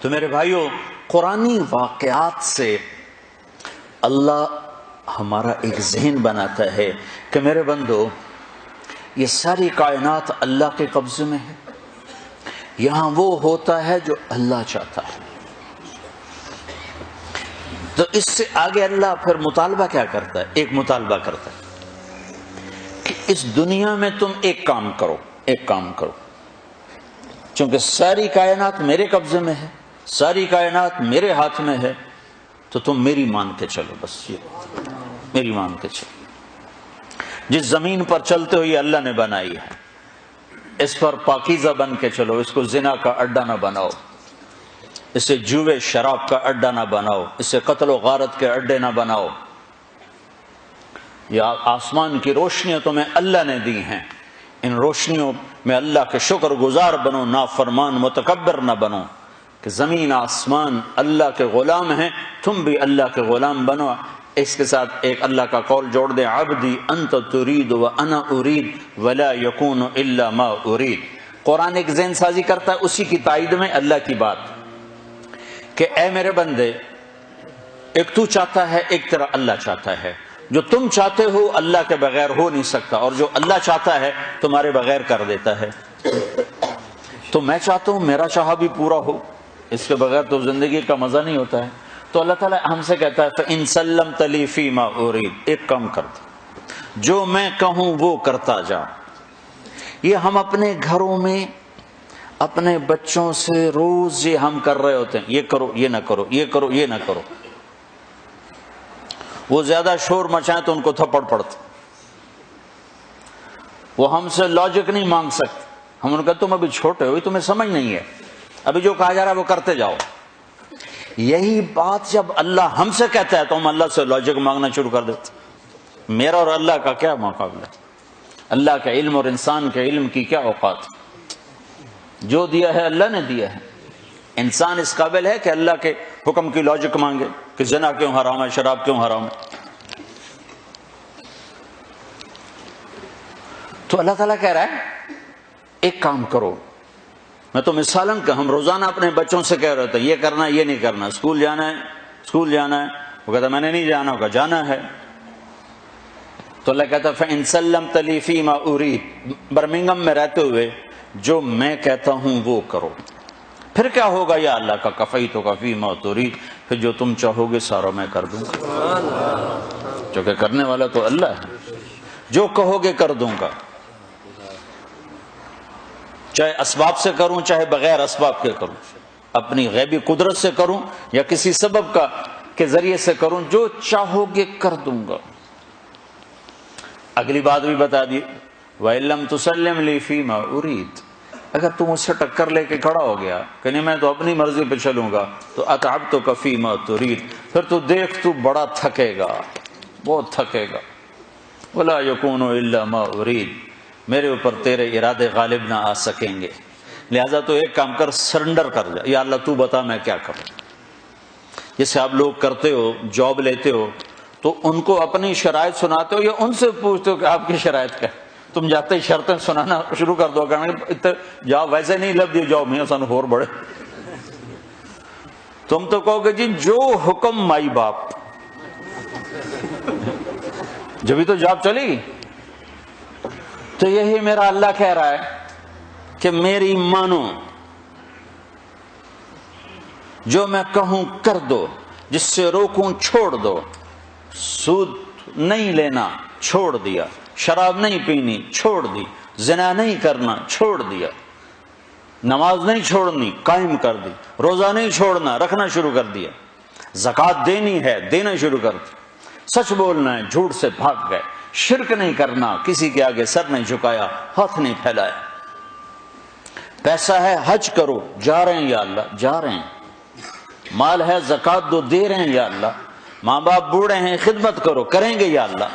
تو میرے بھائیوں، قرآنی واقعات سے اللہ ہمارا ایک ذہن بناتا ہے کہ میرے بندو، یہ ساری کائنات اللہ کے قبضے میں ہے، یہاں وہ ہوتا ہے جو اللہ چاہتا ہے۔ تو اس سے آگے اللہ پھر مطالبہ کیا کرتا ہے؟ ایک مطالبہ کرتا ہے کہ اس دنیا میں تم ایک کام کرو، چونکہ ساری کائنات میرے قبضے میں ہے، ساری کائنات میرے ہاتھ میں ہے، تو تم میری مان کے چلو، بس یہ میری مان کے چلو۔ جس زمین پر چلتے ہو یہ اللہ نے بنائی ہے، اس پر پاکیزہ بن کے چلو، اس کو زنا کا اڈا نہ بناؤ، اسے جوے شراب کا اڈا نہ بناؤ، اسے قتل و غارت کے اڈے نہ بناؤ۔ یہ آسمان کی روشنیاں تمہیں اللہ نے دی ہیں، ان روشنیوں میں اللہ کے شکر گزار بنو، نافرمان متکبر نہ بنو، کہ زمین آسمان اللہ کے غلام ہیں، تم بھی اللہ کے غلام بنو۔ اس کے ساتھ ایک اللہ کا قول جوڑ دیں، عبدی انت ترید وانا ارید ولا یکون الا ما ارید۔ قرآن ایک ذہن سازی کرتا ہے اسی کی تائید میں اللہ کی بات، کہ اے میرے بندے، ایک تو چاہتا ہے، ایک تیرا اللہ چاہتا ہے۔ جو تم چاہتے ہو اللہ کے بغیر ہو نہیں سکتا، اور جو اللہ چاہتا ہے تمہارے بغیر کر دیتا ہے۔ تو میں چاہتا ہوں میرا چاہا بھی پورا ہو، اس کے بغیر تو زندگی کا مزہ نہیں ہوتا ہے۔ تو اللہ تعالیٰ ہم سے کہتا ہے فَإِن سَلَّمْتَ لِي فِي مَا أُرِيدُ، ایک کام کر دو، جو میں کہوں وہ کرتا جا۔ یہ ہم اپنے گھروں میں اپنے بچوں سے روز یہ ہم کر رہے ہوتے ہیں، یہ کرو یہ نہ کرو، یہ کرو یہ نہ کرو۔ وہ زیادہ شور مچائیں تو ان کو تھپڑ پڑتا، وہ ہم سے لاجک نہیں مانگ سکتے، ہم ان کا تم ابھی چھوٹے ہو، تمہیں سمجھ نہیں ہے، ابھی جو کہا جا رہا ہے وہ کرتے جاؤ۔ یہی بات جب اللہ ہم سے کہتا ہے تو ہم اللہ سے لاجک مانگنا شروع کر دیتے۔ میرا اور اللہ کا کیا مقابلہ ہے؟ اللہ کا علم اور انسان کے علم کی کیا اوقات؟ جو دیا ہے اللہ نے دیا ہے۔ انسان اس قابل ہے کہ اللہ کے حکم کی لاجک مانگے کہ زنا کیوں حرام ہے، شراب کیوں حرام ہے؟ تو اللہ تعالیٰ کہہ رہا ہے ایک کام کرو۔ میں تو مثالاً کہ ہم روزانہ اپنے بچوں سے کہہ رہے تھے یہ کرنا ہے، یہ نہیں کرنا، اسکول جانا ہے، وہ کہتا میں نے نہیں جانا، ہوگا جانا ہے۔ تو اللہ کہتا فَإِن سَلَّمْتَ لِي فِي مَا أُرِيدُ، برمنگم میں رہتے ہوئے جو میں کہتا ہوں وہ کرو۔ پھر کیا ہوگا یا اللہ کا کفیتک فی ما ترید، پھر جو تم چاہو گے سارا میں کر دوں گا، کیونکہ کرنے والا تو اللہ ہے، جو کہو گے کر دوں گا، چاہے اسباب سے کروں چاہے بغیر اسباب کے کروں، اپنی غیبی قدرت سے کروں یا کسی سبب کا کے ذریعے سے کروں، جو چاہو گے کر دوں گا۔ اگلی بات بھی بتا دی، وَإِن لَّمْ تُسَلِّمْ لِي فِي مَا أُرِيدُ، اگر تم اس سے ٹکر لے کے کھڑا ہو گیا کہ نہیں میں تو اپنی مرضی پہ چلوں گا، تو أَتْعَبْتُكَ فِي مَا تُرِيدُ، پھر تو دیکھ تو بڑا تھکے گا، بہت تھکے گا۔ وَلَا يَكُونُ إِلَّا مَا أُرِيدُ، میرے اوپر تیرے ارادے غالب نہ آ سکیں گے، لہذا تو ایک کام کر، سرنڈر کر جا، یا اللہ تو بتا میں کیا کروں۔ جیسے آپ لوگ کرتے ہو، جاب لیتے ہو تو ان کو اپنی شرائط سناتے ہو یا ان سے پوچھتے ہو کہ آپ کی شرائط کیا؟ تم جاتے ہی شرطیں سنانا شروع کر دو، کہنا جاب ویسے نہیں لب دی جاب میں سن ہور بڑے، تم تو کہو گے جی جو حکم مائی باپ، جبھی تو جاب چلے گی۔ تو یہی میرا اللہ کہہ رہا ہے کہ میری مانو، جو میں کہوں کر دو، جس سے روکوں چھوڑ دو۔ سود نہیں لینا چھوڑ دیا، شراب نہیں پینی چھوڑ دی، زنا نہیں کرنا چھوڑ دیا، نماز نہیں چھوڑنی قائم کر دی، روزہ نہیں چھوڑنا رکھنا شروع کر دیا، زکوٰۃ دینی ہے دینا شروع کر دی، سچ بولنا ہے جھوٹ سے بھاگ گئے، شرک نہیں کرنا، کسی کے آگے سر نہیں جھکایا، ہاتھ نہیں پھیلایا۔ پیسہ ہے حج کرو، جا رہے ہیں یا اللہ جا رہے ہیں، مال ہے زکوٰۃ دو دے رہے ہیں یا اللہ، ماں باپ بوڑھے ہیں خدمت کرو کریں گے یا اللہ۔